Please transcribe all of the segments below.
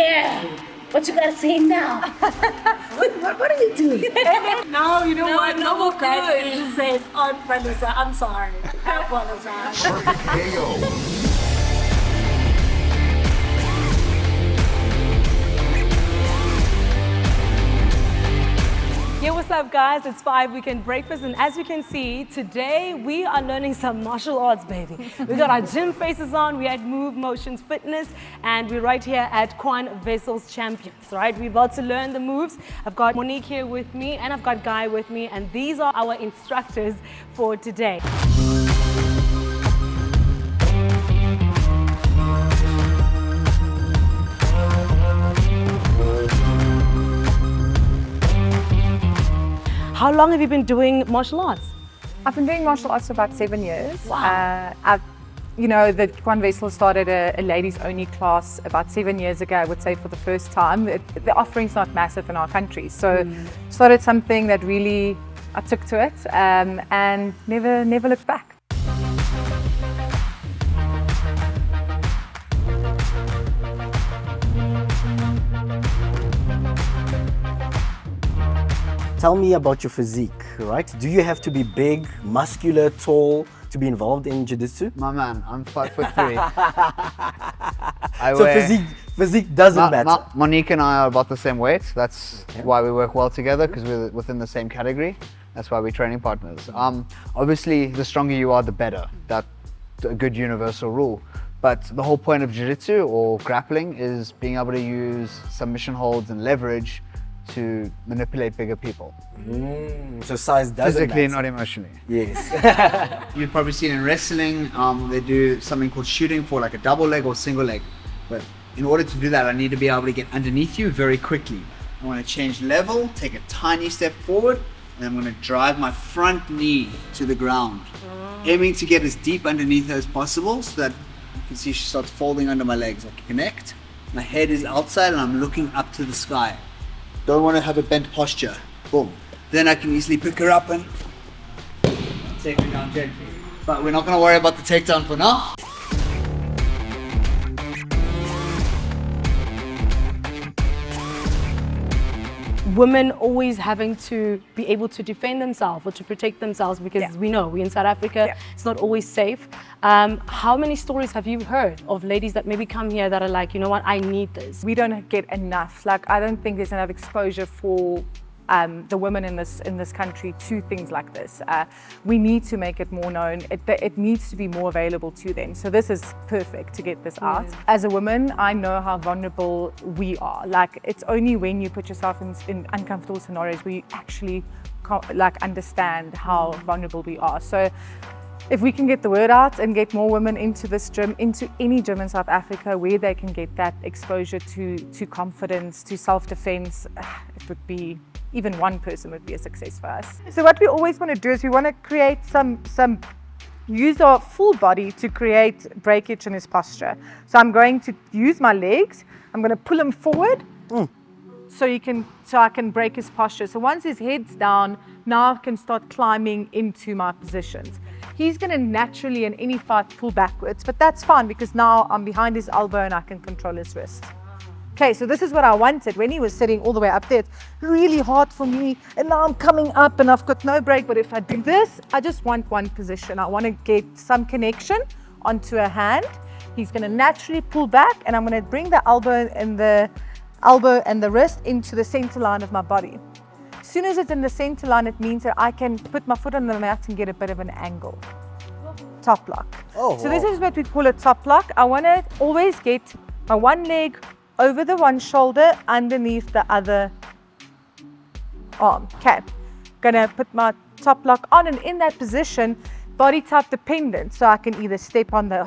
Yeah. What you gotta say now? what are you doing? No, you know what? No more good. You said on Vanessa. I'm sorry. I apologize. KO. Yeah, what's up guys? It's 5 Weekend Breakfast, and as you can see, today we are learning some martial arts, baby. We got our gym faces on, we had Move Motions Fitness, and we're right here at QuanWessels Champions, right? We're about to learn the moves. I've got Monique here with me, and I've got Guy with me, and these are our instructors for today. How long have you been doing martial arts? I've been doing martial arts for about 7 years. Wow. The QuanWessels started a ladies-only class about 7 years ago, I would say, for the first time. The offering's not massive in our country, so started something that really I took to it and never looked back. Tell me about your physique, right? Do you have to be big, muscular, tall to be involved in jiu-jitsu? My man, I'm 5'3". Physique doesn't matter. Monique and I are about the same weight. That's why we work well together, because we're within the same category. That's why we're training partners. Obviously, the stronger you are, the better. That's a good universal rule. But the whole point of jiu-jitsu or grappling is being able to use submission holds and leverage to manipulate bigger people. So size doesn't physically, matter. not emotionally. Yes. You've probably seen in wrestling, they do something called shooting for like a double leg or single leg. But in order to do that, I need to be able to get underneath you very quickly. I want to change level, take a tiny step forward, and I'm going to drive my front knee to the ground, aiming to get as deep underneath her as possible so that you can see she starts folding under my legs. I connect, my head is outside and I'm looking up to the sky. Don't want to have a bent posture. Boom. Then I can easily pick her up and take her down gently. But we're not going to worry about the takedown for now. Women always having to be able to defend themselves or to protect themselves, because we know we're in South Africa, it's not always safe. How many stories have you heard of ladies that maybe come here that are like, you know what, I need this? We don't get enough. I don't think there's enough exposure for the women in this country to things like this. We need to make it more known. It needs to be more available to them. So this is perfect to get this out. As a woman, I know how vulnerable we are. It's only when you put yourself in uncomfortable scenarios where you actually understand how vulnerable we are. So if we can get the word out and get more women into this gym, into any gym in South Africa where they can get that exposure to confidence, to self-defense, it would be, even one person would be a success for us. So what we always want to do is we want to create use our full body to create breakage in his posture. So I'm going to use my legs, I'm going to pull him forward so I can break his posture. So once his head's down, now I can start climbing into my positions. He's going to naturally in any fight pull backwards, but that's fine because now I'm behind his elbow and I can control his wrist. Okay, so this is what I wanted. When he was sitting all the way up there, it's really hard for me, and now I'm coming up and I've got no break. But if I do this, I just want one position. I want to get some connection onto a hand. He's going to naturally pull back, and I'm going to bring the elbow and the wrist into the center line of my body. As soon as it's in the center line, it means that I can put my foot on the mat and get a bit of an angle. Top lock. So this is what we call a top lock. I want to always get my one leg over the one shoulder, underneath the other arm. Okay, gonna put my top lock on, and in that position, body type dependent. So I can either step on the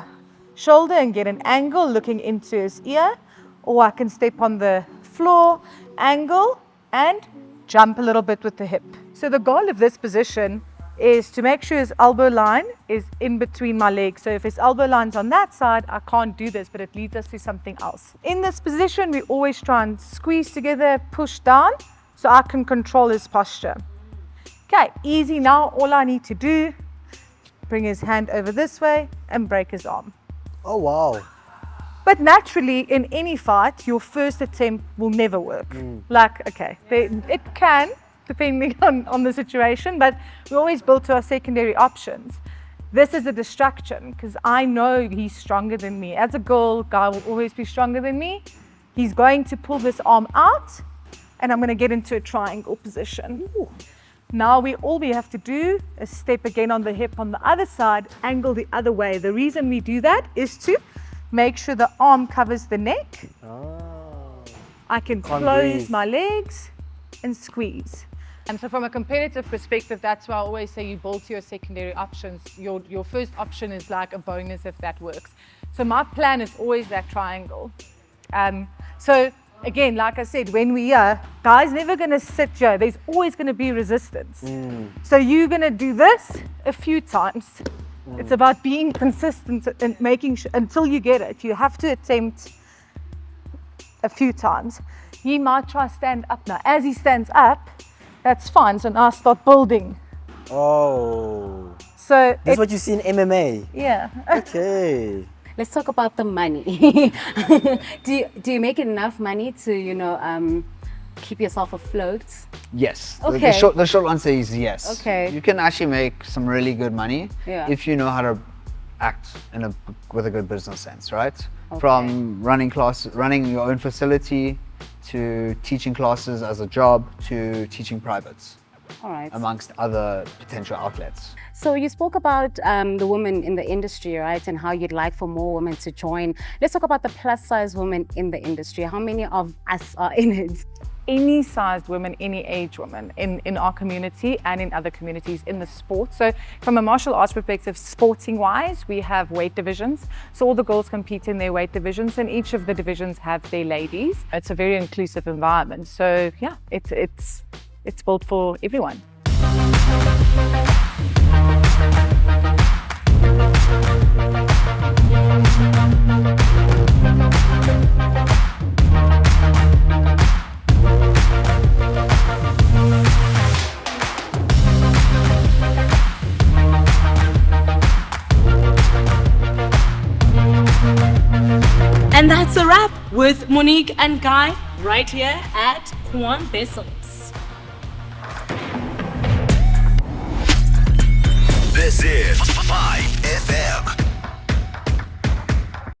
shoulder and get an angle looking into his ear, or I can step on the floor, angle, and jump a little bit with the hip. So the goal of this position is to make sure his elbow line is in between my legs. So if his elbow line's on that side, I can't do this, but it leads us to something else. In this position, we always try and squeeze together, push down, so I can control his posture. Okay, easy now. All I need to do, bring his hand over this way and break his arm. Oh, wow. But naturally, in any fight, your first attempt will never work. Like, okay, it can, depending on the situation, but we always build to our secondary options. This is a distraction because I know he's stronger than me. As a girl, guy will always be stronger than me. He's going to pull this arm out, and I'm going to get into a triangle position. Ooh. Now all we have to do is step again on the hip on the other side, angle the other way. The reason we do that is to make sure the arm covers the neck. I can close my legs and squeeze. And so from a competitive perspective, that's why I always say you build to your secondary options. Your first option is like a bonus if that works. So my plan is always that triangle. So again, like I said, when we are, guys never gonna sit here. There's always gonna be resistance. So you're gonna do this a few times. It's about being consistent and making sure until you get it. You have to attempt a few times. He might try stand up now. As he stands up, that's fine. So now start building. Oh. So that's what you see in MMA. Yeah. Okay. Let's talk about the money. do you make enough money to, keep yourself afloat? Yes. Okay. The short answer is yes. Okay. You can actually make some really good money if you know how to act with a good business sense, right? Okay. From running your own facility, to teaching classes as a job, to teaching privates. All right. Amongst other potential outlets. So you spoke about the women in the industry, right? And how you'd like for more women to join. Let's talk about the plus size women in the industry. How many of us are in it? Any sized women, any age woman in our community and in other communities in the sport. So from a martial arts perspective, sporting wise, we have weight divisions. So all the girls compete in their weight divisions and each of the divisions have their ladies. It's a very inclusive environment. So yeah, it's built for everyone. And that's a wrap with Monique and Guy right here at QuanWessels. This is 5FM.